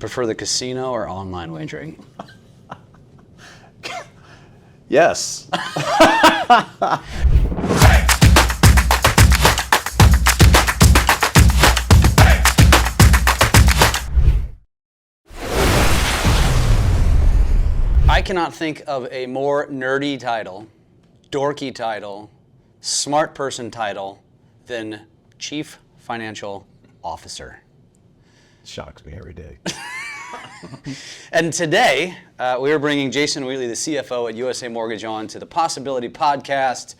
prefer the casino or online wagering? Yes. I cannot think of a more nerdy title, dorky title, smart person title than Chief Financial Officer. Shocks me every day. And today, we are bringing Jason Wheatley, the CFO at USA Mortgage, on to the Possibility Podcast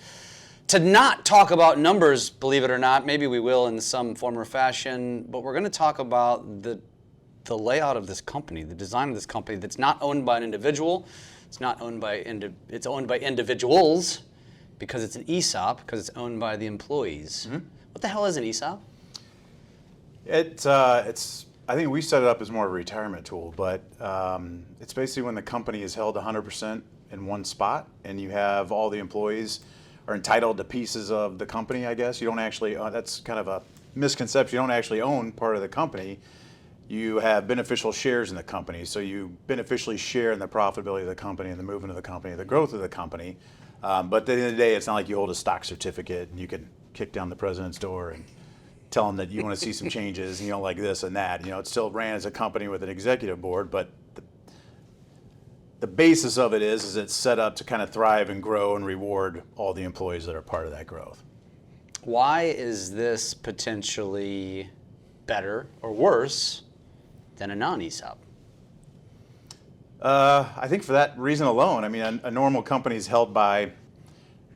to not talk about numbers, believe it or not. Maybe we will in some form or fashion, but we're going to talk about the layout of this company, the design of this company that's not owned by an individual. It's not owned by it's owned by individuals because it's an ESOP, because it's owned by the employees. Mm-hmm. What the hell is an ESOP? I think we set it up as more of a retirement tool, but it's basically when the company is held 100% in one spot and you have all the employees are entitled to pieces of the company, I guess. You don't actually, that's kind of a misconception. You don't actually own part of the company. You have beneficial shares in the company. So you beneficially share in the profitability of the company and the movement of the company, the growth of the company. But at the end of the day, it's not like you hold a stock certificate and you can kick down the president's door and tell them that you want to see some changes and you don't like this and that. It's still ran as a company with an executive board, but the basis of it is it's set up to kind of thrive and grow and reward all the employees that are part of that growth. Why is this potentially better or worse than a non-ESOP? I think for that reason alone. I mean, a normal company is held by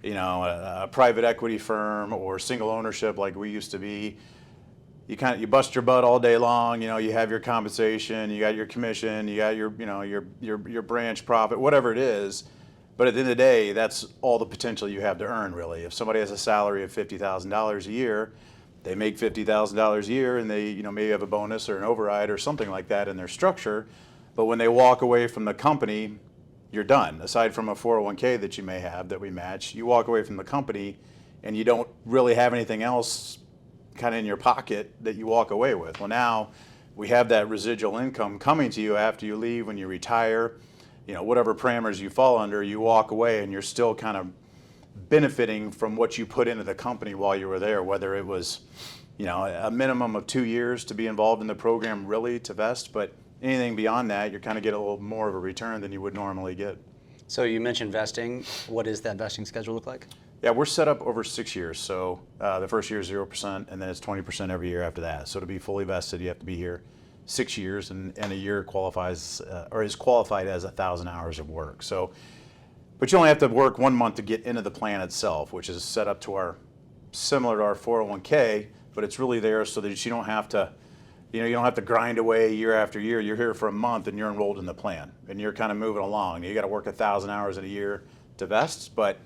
a private equity firm or single ownership like we used to be. You bust your butt all day long. You have your compensation, you got your commission, you got your branch profit, whatever it is. But at the end of the day, that's all the potential you have to earn, really. If somebody has a salary of $50,000 a year, they make $50,000 a year, and they maybe have a bonus or an override or something like that in their structure. But when they walk away from the company, you're done. Aside from a 401k that you may have that we match, you walk away from the company and you don't really have anything else kind of in your pocket that you walk away with. Well, now we have that residual income coming to you after you leave, when you retire, whatever parameters you fall under, you walk away and you're still kind of benefiting from what you put into the company while you were there, whether it was, a minimum of 2 years to be involved in the program really to vest, but anything beyond that, you're kind of get a little more of a return than you would normally get. So you mentioned vesting. What does that vesting schedule look like? Yeah, we're set up over 6 years. So the first year is 0%, and then it's 20% every year after that. So to be fully vested, you have to be here 6 years, and a year qualifies or is qualified as 1,000 hours of work. So, but you only have to work 1 month to get into the plan itself, which is set up to similar to our 401k, but it's really there so that you don't have to. You don't have to grind away year after year. You're here for a month and you're enrolled in the plan and you're kind of moving along. You got to work 1,000 hours in a year to vest, but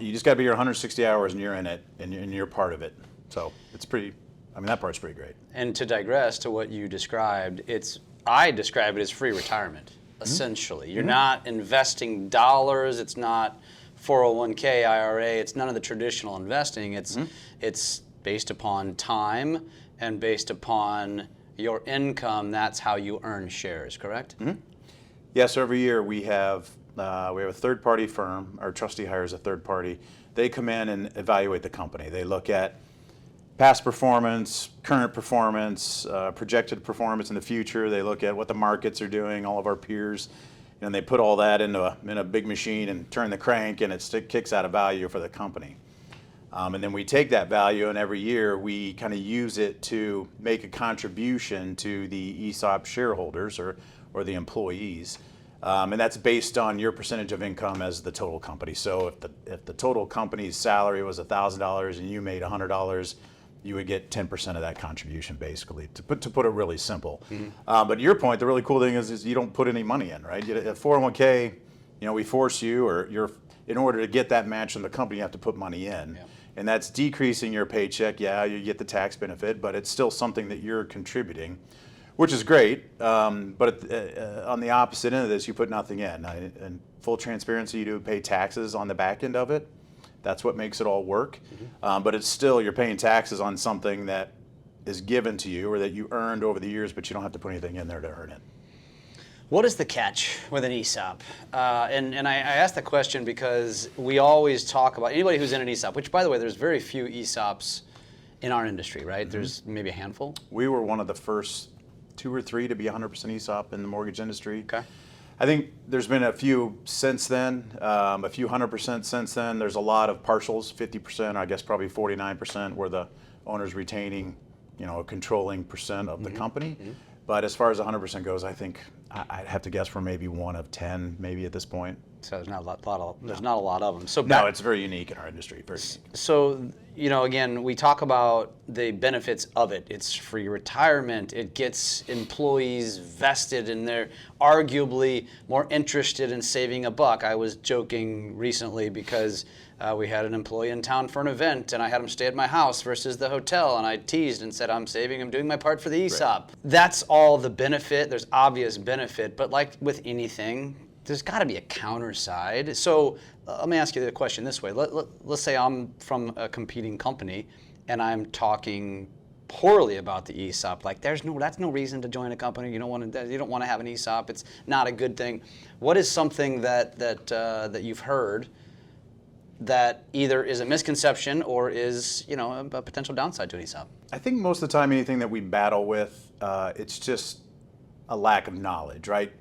you just got to be here 160 hours and you're in it and you're part of it. So it's that part's pretty great. And to digress to what you described, I describe it as free retirement, essentially. You're not investing dollars. It's not 401k, IRA. It's none of the traditional investing. It's based upon time. And based upon your income, that's how you earn shares, correct? Mm-hmm. Yes, every year we have a third-party firm. Our trustee hires a third party. They come in and evaluate the company. They look at past performance, current performance, projected performance in the future. They look at what the markets are doing, all of our peers, and they put all that in a big machine and turn the crank, and it kicks out a value for the company. And then we take that value, and every year we kind of use it to make a contribution to the ESOP shareholders or the employees. And that's based on your percentage of income as the total company. So if the total company's salary was $1,000 and you made $100, you would get 10% of that contribution, basically, to put it really simple. Mm-hmm. But to your point, the really cool thing is you don't put any money in, right? At 401k, we force you, in order to get that match from the company, you have to put money in. Yeah. And that's decreasing your paycheck. Yeah, you get the tax benefit, but it's still something that you're contributing, which is great. But on the opposite end of this, you put nothing in. And full transparency, you do pay taxes on the back end of it. That's what makes it all work. Mm-hmm. But it's still, you're paying taxes on something that is given to you or that you earned over the years, but you don't have to put anything in there to earn it. What is the catch with an ESOP? And I ask the question because we always talk about anybody who's in an ESOP, which, by the way, there's very few ESOPs in our industry, right? There's maybe a handful. We were one of the first 2 or 3 to be 100% ESOP in the mortgage industry. Okay. I think there's been a few since then, a few 100% since then. There's a lot of partials, 50%, I guess probably 49%, where the owner's retaining, a controlling percent of the company. But as far as 100% goes, I think I'd have to guess we're maybe 1 of 10, maybe at this point. So there's not a lot of them. So No, it's very unique in our industry. Very unique. So, again, we talk about the benefits of it. It's free retirement. It gets employees vested, and they're arguably more interested in saving a buck. I was joking recently because we had an employee in town for an event, and I had him stay at my house versus the hotel, and I teased and said, I'm doing my part for the ESOP. Right. That's all the benefit. There's obvious benefit, but like with anything, there's got to be a counter side. So let me ask you the question this way. Let's say I'm from a competing company and I'm talking poorly about the ESOP. Like that's no reason to join a company. You don't want to have an ESOP. It's not a good thing. What is something that you've heard that either is a misconception or is a potential downside to an ESOP? I think most of the time anything that we battle with, it's just a lack of knowledge, right?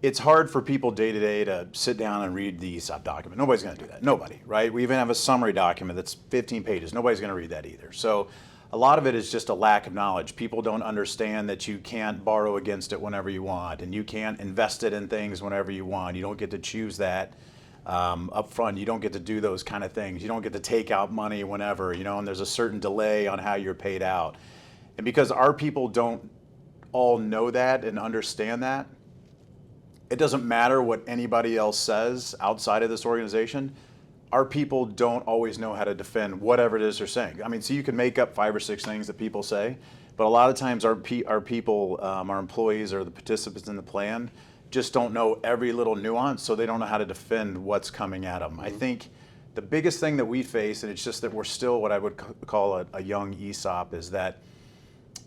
It's hard for people day to day to sit down and read the ESOP document. Nobody's going to do that. Nobody, right? We even have a summary document that's 15 pages. Nobody's going to read that either. So a lot of it is just a lack of knowledge. People don't understand that you can't borrow against it whenever you want, and you can't invest it in things whenever you want. You don't get to choose that up front. You don't get to do those kind of things. You don't get to take out money whenever, and there's a certain delay on how you're paid out. And because our people don't all know that and understand that, it doesn't matter what anybody else says outside of this organization. Our people don't always know how to defend whatever it is they're saying. I mean, so you can make up 5 or 6 things that people say, but a lot of times our people, our employees or the participants in the plan just don't know every little nuance, so they don't know how to defend what's coming at them. I think the biggest thing that we face, and it's just that we're still what I would call a young ESOP, is that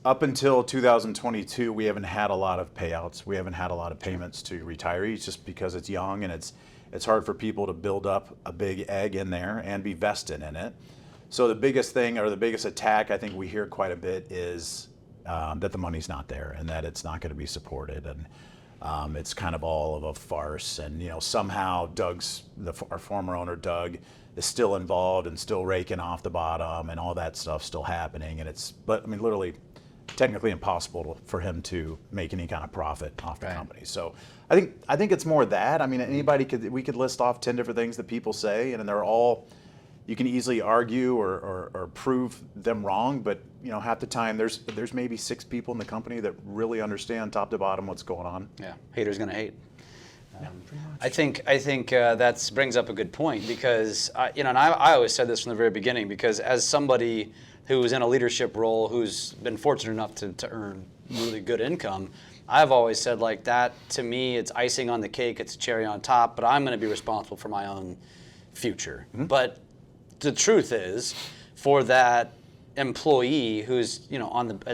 up until 2022, we haven't had a lot of payouts. We haven't had a lot of payments to retirees just because it's young and it's hard for people to build up a big egg in there and be vested in it. So the biggest thing or the biggest attack I think we hear quite a bit is that the money's not there and that it's not going to be supported, and it's kind of all of a farce. And somehow our former owner Doug is still involved and still raking off the bottom, and all that stuff's still happening. And but I mean, literally, technically impossible for him to make any kind of profit off the company. So I think it's more that. I mean, we could list off 10 different things that people say, and they're all, you can easily argue or prove them wrong, but half the time there's maybe 6 people in the company that really understand top to bottom what's going on. Yeah, haters gonna hate. I think that brings up a good point because and I always said this from the very beginning, because as somebody who's in a leadership role, who's been fortunate enough to earn really good income, I've always said, like, that to me, it's icing on the cake, it's a cherry on top, but I'm going to be responsible for my own future. Mm-hmm. But the truth is, for that employee who's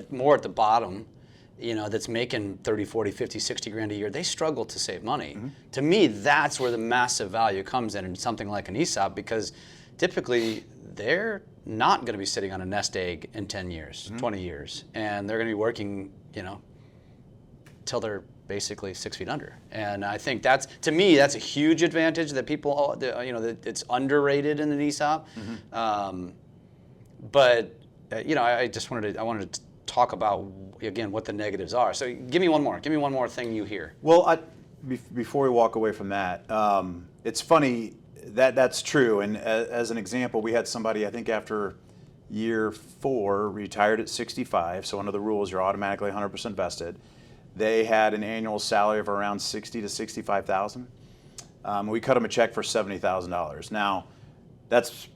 more at the bottom, that's making 30, 40, 50, 60 grand a year, they struggle to save money. Mm-hmm. To me, that's where the massive value comes in something like an ESOP, because typically they're not going to be sitting on a nest egg in 10 years, 20 years, and they're going to be working, till they're basically 6 feet under. And I think to me, that's a huge advantage that people, that it's underrated in an ESOP. Mm-hmm. But I wanted to talk about, again, what the negatives are. So give me one more thing you hear. Well, before we walk away from that, it's funny. That's true, and as an example, we had somebody, I think after year 4, retired at 65, so under the rules you're automatically 100% vested. They had an annual salary of around $60,000 to $65,000. We cut them a check for $70,000. Now, that's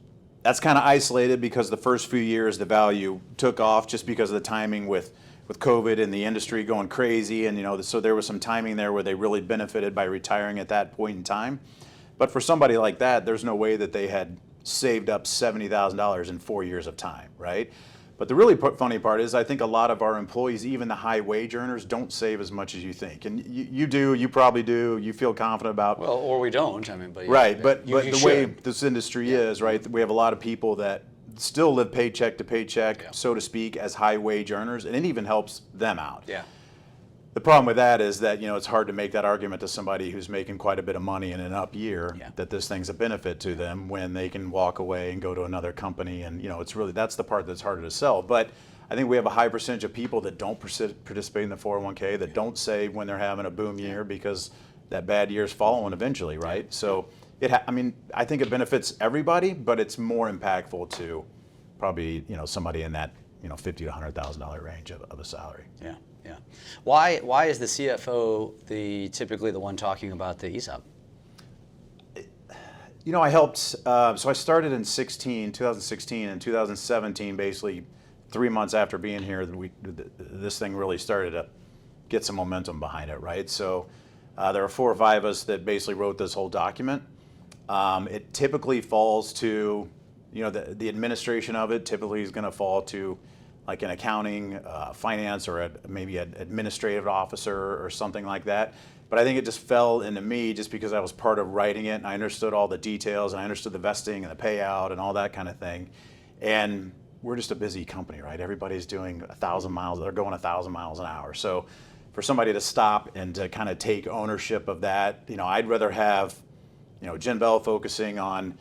kind of isolated because the first few years the value took off just because of the timing with COVID and the industry going crazy, and so there was some timing there where they really benefited by retiring at that point in time. But for somebody like that, there's no way that they had saved up $70,000 in 4 years of time, right? But the really funny part is I think a lot of our employees, even the high wage earners, don't save as much as you think. And you do, you probably do, you feel confident about. Well, or we don't, I mean, but Right, but you the should. way this industry is, right, we have a lot of people that still live paycheck to paycheck, so to speak, as high wage earners, and it even helps them out. Yeah. The problem with that is that, it's hard to make that argument to somebody who's making quite a bit of money in an up year that this thing's a benefit to them when they can walk away and go to another company. And, it's really, that's the part that's harder to sell. But I think we have a high percentage of people that don't participate in the 401k, that don't save when they're having a boom year because that bad year's following eventually, right? So, I think it benefits everybody, but it's more impactful to probably, somebody in that, $50,000 to $100,000 range of a salary. Yeah. Yeah. Why is the CFO typically the one talking about the ESOP? I helped. So I started in 2016, and 2017, basically 3 months after being here, this thing really started to get some momentum behind it, right? So there are 4 or 5 of us that basically wrote this whole document. It typically falls to, the administration of it typically is going to fall to like an accounting, finance, or maybe an administrative officer or something like that. But I think it just fell into me just because I was part of writing it, and I understood all the details, and I understood the vesting and the payout and all that kind of thing. And we're just a busy company, right? Everybody's doing 1,000 miles. They're going 1,000 miles an hour. So for somebody to stop and to kind of take ownership of that, I'd rather have, Jen Bell focusing on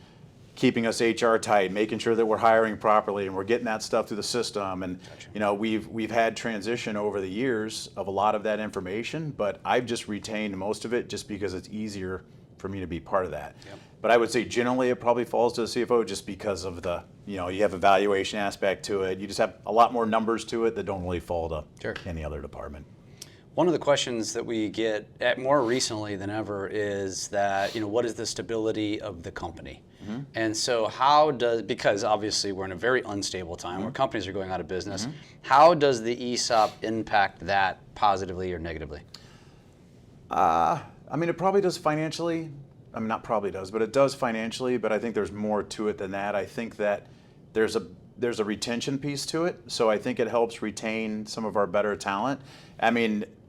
keeping us HR tight, making sure that we're hiring properly and we're getting that stuff through the system. And we've had transition over the years of a lot of that information, but I've just retained most of it just because it's easier for me to be part of that. Yep. But I would say generally it probably falls to the CFO just because of the, you have a valuation aspect to it. You just have a lot more numbers to it that don't really fall to any other department. One of the questions that we get more recently than ever is that, what is the stability of the company? Mm-hmm. And so because obviously we're in a very unstable time where companies are going out of business, how does the ESOP impact that positively or negatively? It probably does financially. Not probably does, but it does financially, but I think there's more to it than that. I think that there's a retention piece to it, so I think it helps retain some of our better talent.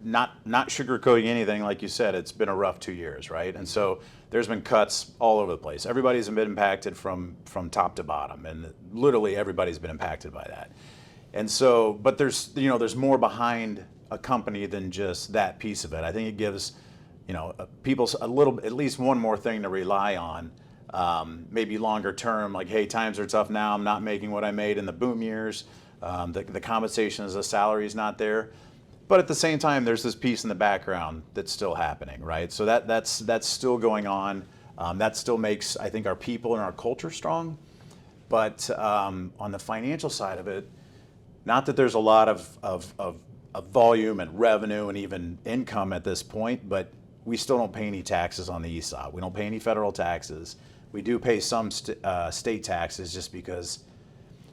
Not sugarcoating anything, like you said, it's been a rough 2 years, right? And so there's been cuts all over the place. Everybody's been impacted from top to bottom, and literally everybody's been impacted by that. And so, but there's more behind a company than just that piece of it. I think it gives people at least one more thing to rely on, maybe longer term, like, hey, times are tough now, I'm not making what I made in the boom years, the compensation as a salary is not there. But at the same time, there's this piece in the background that's still happening, right? So that's still going on. That still makes, I think, our people and our culture strong. But on the financial side of it, not that there's a lot of volume and revenue and even income at this point, but we still don't pay any taxes on the ESOP. We don't pay any federal taxes. We do pay some state taxes just because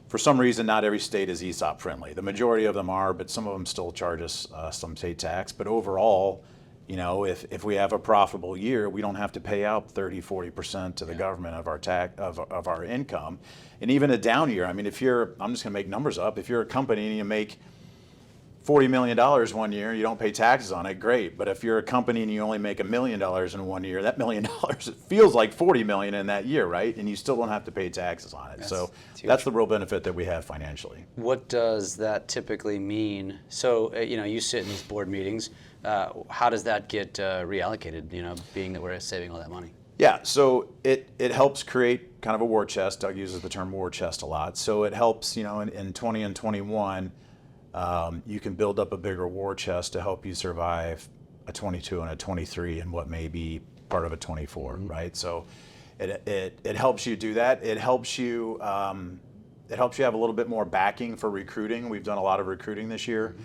for some reason, not every state is ESOP friendly. The majority of them are, but some of them still charge us some state tax. But overall, if we have a profitable year, we don't have to pay out 30-40% to the government of our of our income. And even a down year, I'm just going to make numbers up. If you're a company and you make $40 million one year, you don't pay taxes on it, great. But if you're a company and you only make $1 million in 1 year, that $1 million, it feels like $40 million in that year, right? And you still don't have to pay taxes on it. So that's the real benefit that we have financially. What does that typically mean? So, you sit in these board meetings. How does that get reallocated, being that we're saving all that money? Yeah, so it helps create kind of a war chest. Doug uses the term war chest a lot. So it helps, in 20 and 21, you can build up a bigger war chest to help you survive a 22 and a 23 and what may be part of a 24, right? So it helps you do that. It helps you have a little bit more backing for recruiting. We've done a lot of recruiting this year,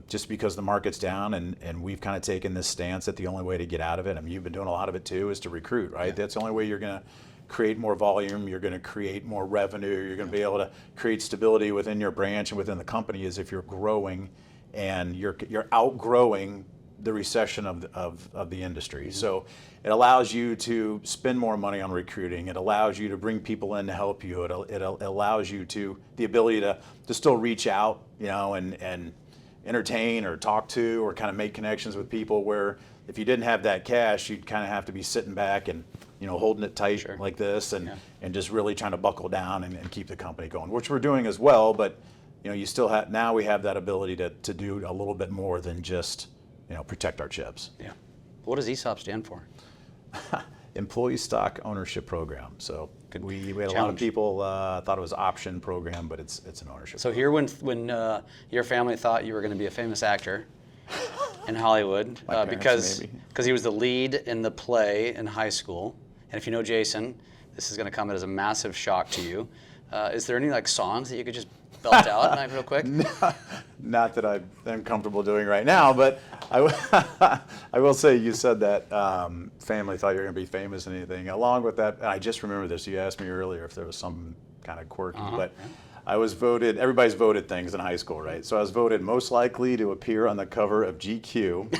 just because the market's down, and we've kind of taken this stance that the only way to get out of it, you've been doing a lot of it too, is to recruit, right? Yeah. That's the only way you're going to create more volume, you're going to create more revenue, you're going to be able to create stability within your branch and within the company is if you're growing and you're outgrowing the recession of the industry. So it allows you to spend more money on recruiting. It allows you to bring people in to help you. It allows you to the ability to still reach out, and entertain or talk to or kind of make connections with people, where if you didn't have that cash, you'd kind of have to be sitting back and holding it tight like this and just really trying to buckle down and keep the company going, which we're doing as well. But you still have, now we have that ability to do a little bit more than just protect our chips. Yeah. What does ESOP stand for? Employee Stock Ownership Program. So we had a lot of people thought it was option program, but it's an ownership. So here, when your family thought you were going to be a famous actor in Hollywood, because he was the lead in the play in high school, and if you know Jason, this is going to come as a massive shock to you. Is there any songs that you could just belt out real quick? Not that I'm comfortable doing right now, but I will say you said that family thought you were going to be famous and anything. Along with that, and I just remember this, you asked me earlier if there was some kind of quirky, but I was voted, everybody's voted things in high school, right? So I was voted most likely to appear on the cover of GQ.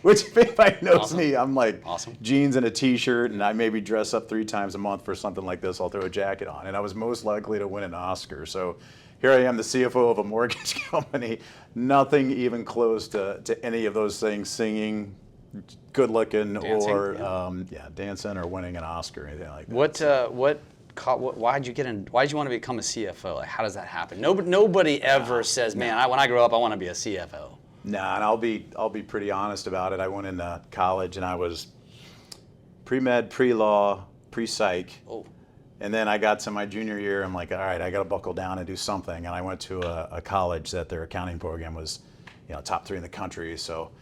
Which, if anybody knows me, I'm like jeans and a t-shirt, and I maybe dress up 3 times a month for something like this. I'll throw a jacket on, and I was most likely to win an Oscar. So here I am, the CFO of a mortgage company, nothing even close to any of those things, singing, good looking, dancing, or dancing or winning an Oscar or anything like that. Why'd you want to become a CFO? How does that happen? Nobody ever says, man, when I grow up, I want to be a CFO. Nah, and I'll be pretty honest about it. I went into college and I was pre-med, pre-law, pre-psych. Oh. And then I got to my junior year, I'm like, all right, I got to buckle down and do something. And I went to a college that their accounting program was, top 3 in the country. So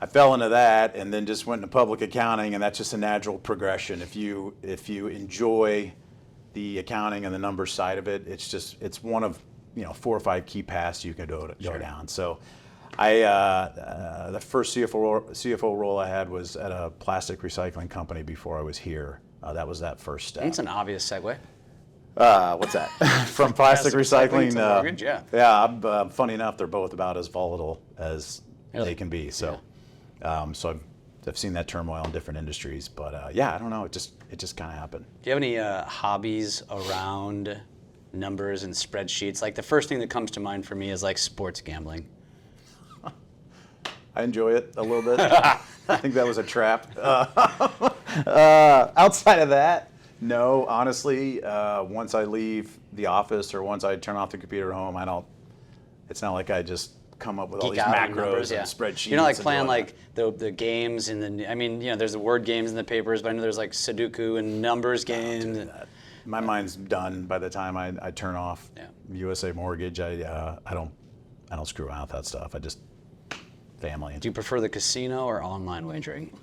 I fell into that, and then just went into public accounting, and that's just a natural progression. If you enjoy the accounting and the numbers side of it, it's one of 4 or 5 key paths you can go down. So the first CFO role I had was at a plastic recycling company before I was here. That was that first step. That's an obvious segue. What's that? From plastic recycling to mortgage, yeah. Funny enough, they're both about as volatile as they can be. So, so I've seen that turmoil in different industries. But I don't know. It just kind of happened. Do you have any hobbies around numbers and spreadsheets? Like the first thing that comes to mind for me is sports gambling. I enjoy it a little bit. I think that was a trap. Outside of that, no. Honestly, once I leave the office or once I turn off the computer at home, it's not like I just come up with all these macros and spreadsheets. You're not playing the games there's the word games in the papers, but I know there's Sudoku and numbers games. Don't do that. My mind's done by the time I turn off USA Mortgage. I don't screw around with that stuff. I just family. Do you prefer the casino or online wagering?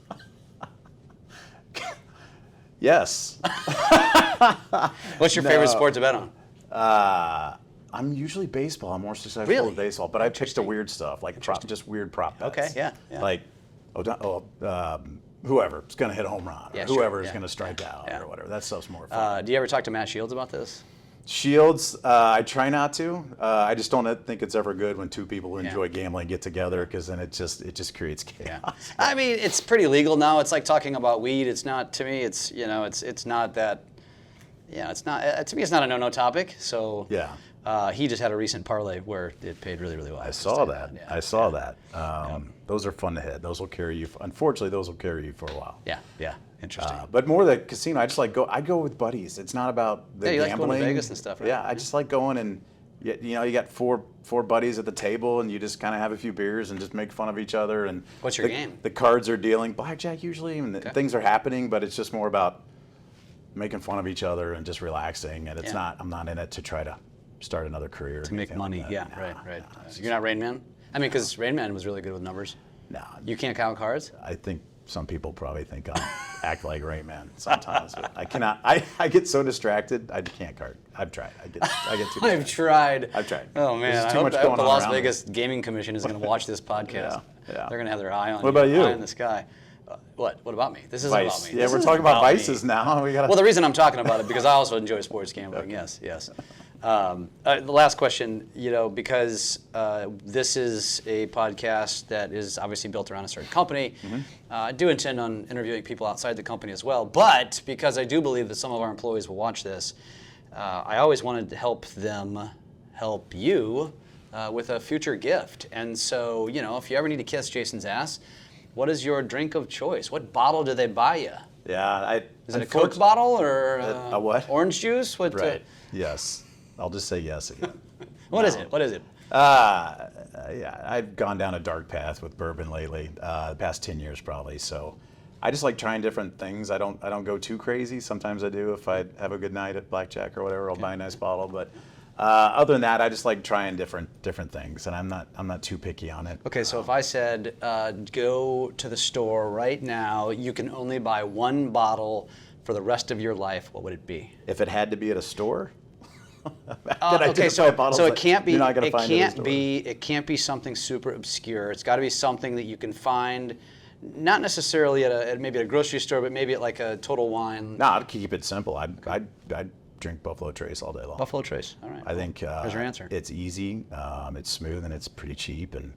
Yes. What's your favorite sport to bet on? I'm usually baseball. I'm more successful with baseball, but I picked the weird stuff, just weird prop bets. Okay, yeah. Like, whoever's going to hit a home run, or whoever is going to strike out, or whatever. That stuff's more fun. Do you ever talk to Matt Shields about this? Shields, I try not to. I just don't think it's ever good when 2 people who enjoy gambling get together, because then it just creates chaos. I mean, it's pretty legal now. It's like talking about weed. It's not, to me. It's it's not that. It's not, to me. It's not a no topic. So he just had a recent parlay where it paid really well. I saw that. I saw that. Those are fun to hit. Those will carry you. Unfortunately, those will carry you for a while. Yeah. Interesting. But more the casino, I go with buddies. It's not about the you gambling. like going to Vegas and stuff, right? Yeah, I just like going and you got four buddies at the table, and you just kind of have a few beers and just make fun of each other. And what's your game? The cards are dealing blackjack usually, and things are happening, but it's just more about making fun of each other and just relaxing. And it's not. I'm not in it to try to start another career to make money. Like Right. So you're not Rain Man? I mean, because Rain Man was really good with numbers. No. You can't count cards? I think some people probably think I act like Rain Man sometimes. I cannot. I get so distracted. I can't card. I've tried. I get too. I've tried. Oh man, I hope the Las Vegas Gaming Commission is going to watch this podcast. Yeah. They're going to have their eye on. What about you? Eye in the sky. What about me? This isn't about me. Yeah, we're talking about vices now. Well, the reason I'm talking about it because I also enjoy sports gambling. Okay. Yes. The last question, because this is a podcast that is obviously built around a certain company, I do intend on interviewing people outside the company as well. But because I do believe that some of our employees will watch this, I always wanted to help them help you with a future gift. And so, if you ever need to kiss Jason's ass, what is your drink of choice? What bottle do they buy you? Yeah, Is it a Coke bottle or a what? Orange juice? What? Right. Yes. I'll just say yes again. What is it? What is it? Yeah, I've gone down a dark path with bourbon lately, the past 10 years probably. So I just like trying different things. I don't go too crazy. Sometimes I do. If I have a good night at blackjack or whatever, I'll buy a nice bottle. But other than that, I just like trying different things, and I'm not too picky on it. Okay, so if I said go to the store right now, you can only buy one bottle for the rest of your life, what would it be? If it had to be at a store. Okay, so it can't be. It It can't be something super obscure. It's got to be something that you can find, not necessarily at maybe at a grocery store, but maybe at like a Total Wine. No, I'd keep it simple. I'd drink Buffalo Trace all day long. Buffalo Trace. All right. I think there's your answer. It's easy, it's smooth, and it's pretty cheap, and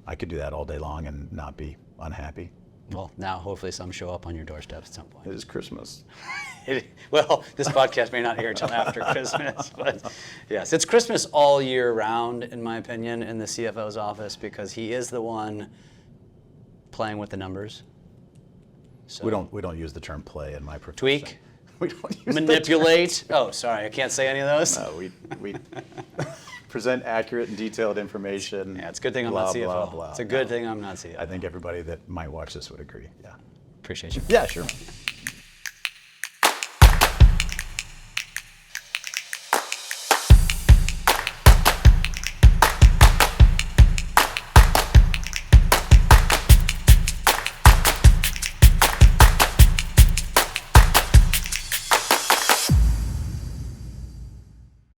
I could do that all day long and not be unhappy. Well, now hopefully some show up on your doorstep at some point. It is Christmas. Well, this podcast may not air until after Christmas, but yes, it's Christmas all year round, in my opinion, in the CFO's office, because he is the one playing with the numbers. So We don't use the term play in my profession. tweak, We don't use manipulate. Oh, sorry, I can't say any of those. No, we present accurate and detailed information. Yeah, it's a good thing I'm blah, not CFO. blah, blah. It's a good thing I'm not CFO. I think everybody that might watch this would agree. Yeah. Appreciate you. Yeah, sure.